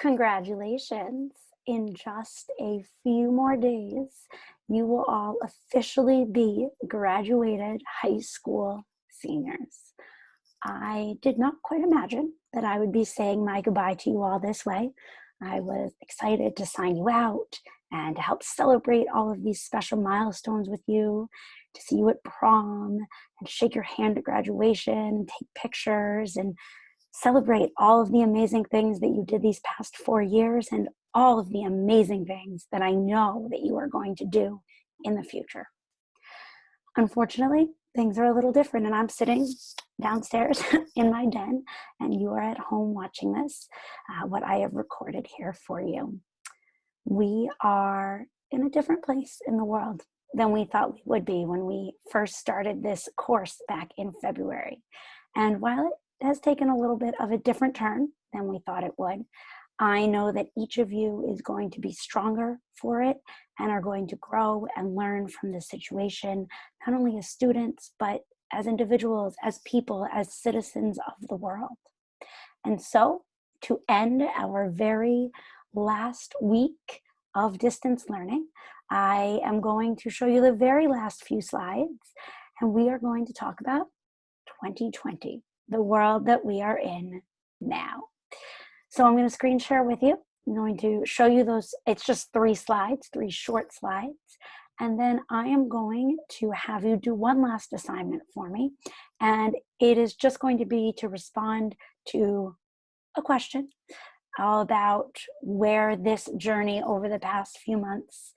Congratulations. In just a few more days, you will all officially be graduated high school seniors. I did not quite imagine that I would be saying my goodbye to you all this way. I was excited to sign you out and to help celebrate all of these special milestones with you, to see you at prom and shake your hand at graduation, take pictures and celebrate all of the amazing things that you did these past 4 years and all of the amazing things that I know that you are going to do in the future. Unfortunately, things are a little different, and I'm sitting downstairs in my den, and you are at home watching this, what I have recorded here for you. We are in a different place in the world than we thought we would be when we first started this course back in February. And while it has taken a little bit of a different turn than we thought it would, I know that each of you is going to be stronger for it and are going to grow and learn from this situation, not only as students, but as individuals, as people, as citizens of the world. And so, to end our very last week of distance learning, I am going to show you the very last few slides, and we are going to talk about 2020, the world that we are in now. So I'm going to screen share with you. I'm going to show you those. It's just 3 slides, 3 short slides. And then I am going to have you do one last assignment for me. And it is just going to be to respond to a question about where this journey over the past few months,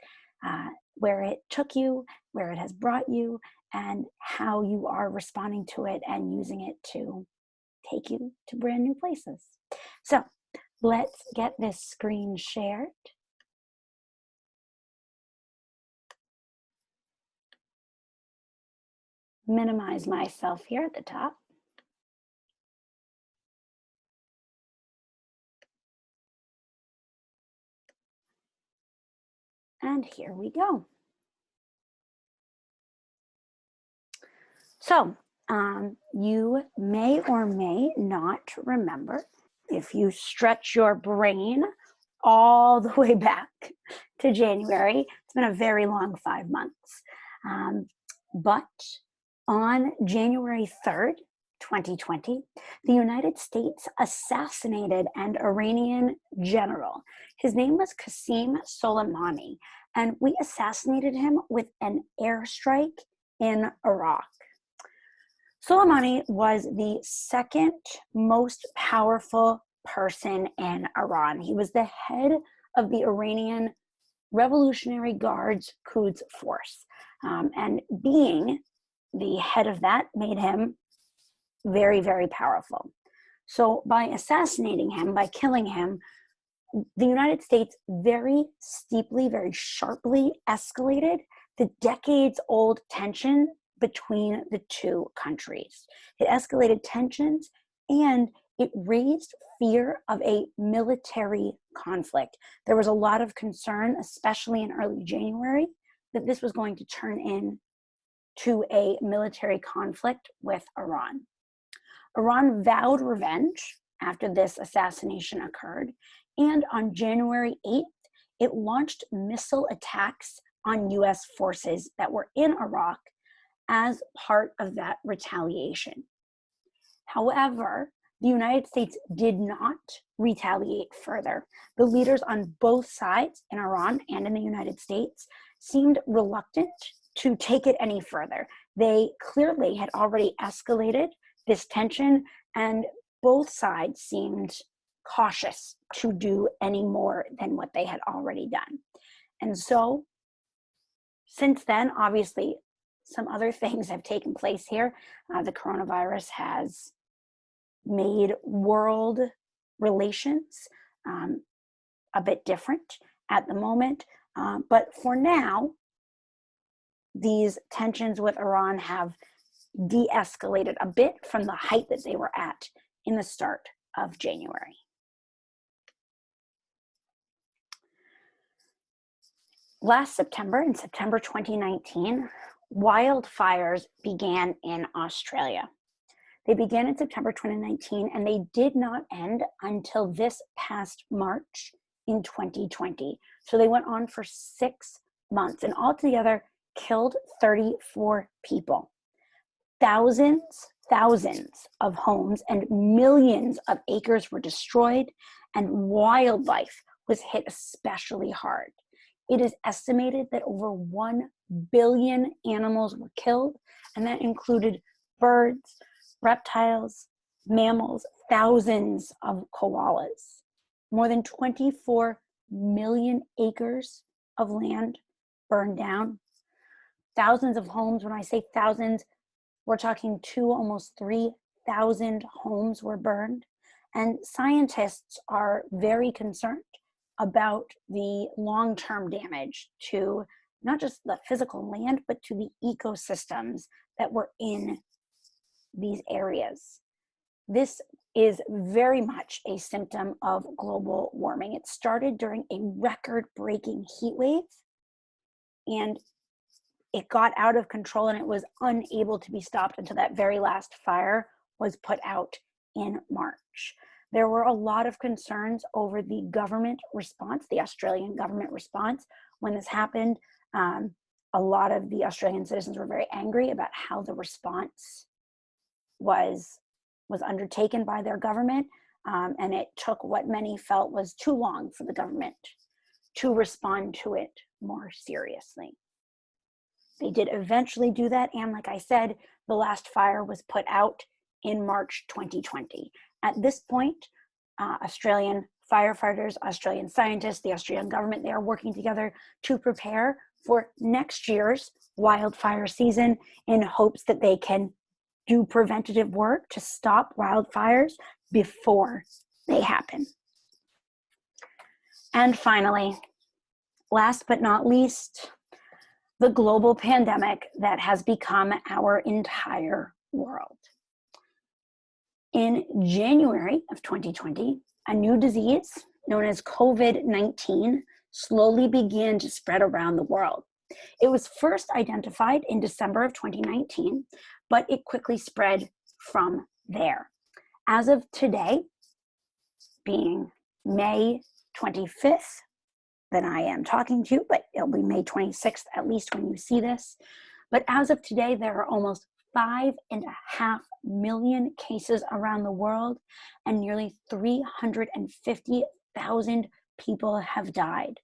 where it took you, where it has brought you, and how you are responding to it and using it to take you to brand new places. So let's get this screen shared. Minimize myself here at the top. And here we go. So you may or may not remember, if you stretch your brain all the way back to January, it's been a very long 5 months. But on January 3rd, 2020, the United States assassinated an Iranian general. His name was Qasem Soleimani, and we assassinated him with an airstrike in Iraq. Soleimani was the second most powerful person in Iran. He was the head of the Iranian Revolutionary Guards Quds Force. And being the head of that made him very, very powerful. So by assassinating him, by killing him, the United States very steeply, very sharply escalated the decades-old tension between the two countries. It escalated tensions and it raised fear of a military conflict. There was a lot of concern, especially in early January, that this was going to turn into a military conflict with Iran. Iran vowed revenge after this assassination occurred, and on January 8th, it launched missile attacks on US forces that were in Iraq as part of that retaliation. However, the United States did not retaliate further. The leaders on both sides, in Iran and in the United States, seemed reluctant to take it any further. They clearly had already escalated this tension, and both sides seemed cautious to do any more than what they had already done. And so, since then, obviously, some other things have taken place here. The coronavirus has made world relations a bit different at the moment. But for now, these tensions with Iran have de-escalated a bit from the height that they were at in the start of January. Last September, in September 2019, wildfires began in Australia. They began in September 2019, and they did not end until this past March in 2020. So they went on for 6 months and altogether killed 34 people. Thousands of homes and millions of acres were destroyed, and wildlife was hit especially hard. It is estimated that over 1 billion animals were killed, and that included birds, reptiles, mammals, thousands of koalas. More than 24 million acres of land burned down. Thousands of homes, when I say thousands, we're talking almost 3,000 homes were burned. And scientists are very concerned about the long-term damage to not just the physical land, but to the ecosystems that were in these areas. This is very much a symptom of global warming. It started during a record-breaking heat wave, and it got out of control, and it was unable to be stopped until that very last fire was put out in March. There were a lot of concerns over the government response, the Australian government response. When this happened, a lot of the Australian citizens were very angry about how the response was undertaken by their government, and it took what many felt was too long for the government to respond to it more seriously. They did eventually do that, and like I said, the last fire was put out in March 2020. At this point, Australian firefighters, Australian scientists, the Australian government, they are working together to prepare for next year's wildfire season in hopes that they can do preventative work to stop wildfires before they happen. And finally, last but not least, the global pandemic that has become our entire world. In January of 2020, a new disease known as COVID-19 slowly began to spread around the world. It was first identified in December of 2019, but it quickly spread from there. As of today, being May 25th, that I am talking to, but it'll be May 26th at least when you see this. But as of today, there are almost 5.5 million cases around the world, and nearly 350,000 people have died.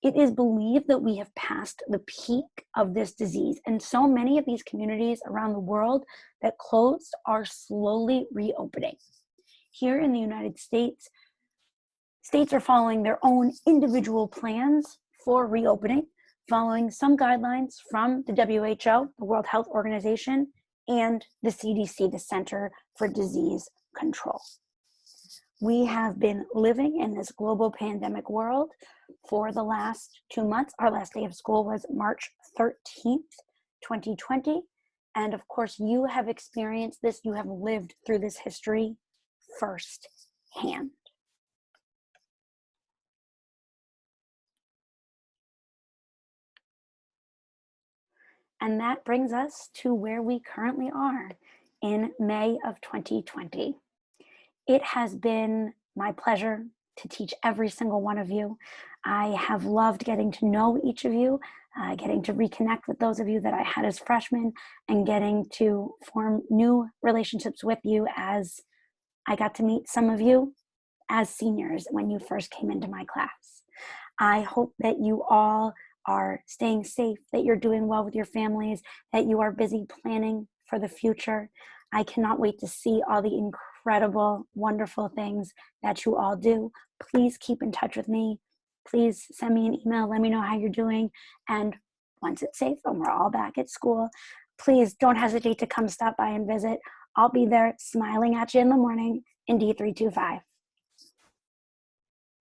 It is believed that we have passed the peak of this disease, and so many of these communities around the world that closed are slowly reopening. Here in the United States, states are following their own individual plans for reopening, following some guidelines from the WHO, the World Health Organization, and the CDC, the Center for Disease Control. We have been living in this global pandemic world for the last 2 months. Our last day of school was March 13th, 2020. And of course, you have experienced this, you have lived through this history firsthand. And that brings us to where we currently are in May of 2020. It has been my pleasure to teach every single one of you. I have loved getting to know each of you, getting to reconnect with those of you that I had as freshmen, and getting to form new relationships with you as I got to meet some of you as seniors when you first came into my class. I hope that you all are staying safe, that you're doing well with your families, that you are busy planning for the future. I cannot wait to see all the incredible, wonderful things that you all do. Please keep in touch with me. Please send me an email. Let me know how you're doing. And once it's safe and we're all back at school, please don't hesitate to come stop by and visit. I'll be there smiling at you in the morning in D325.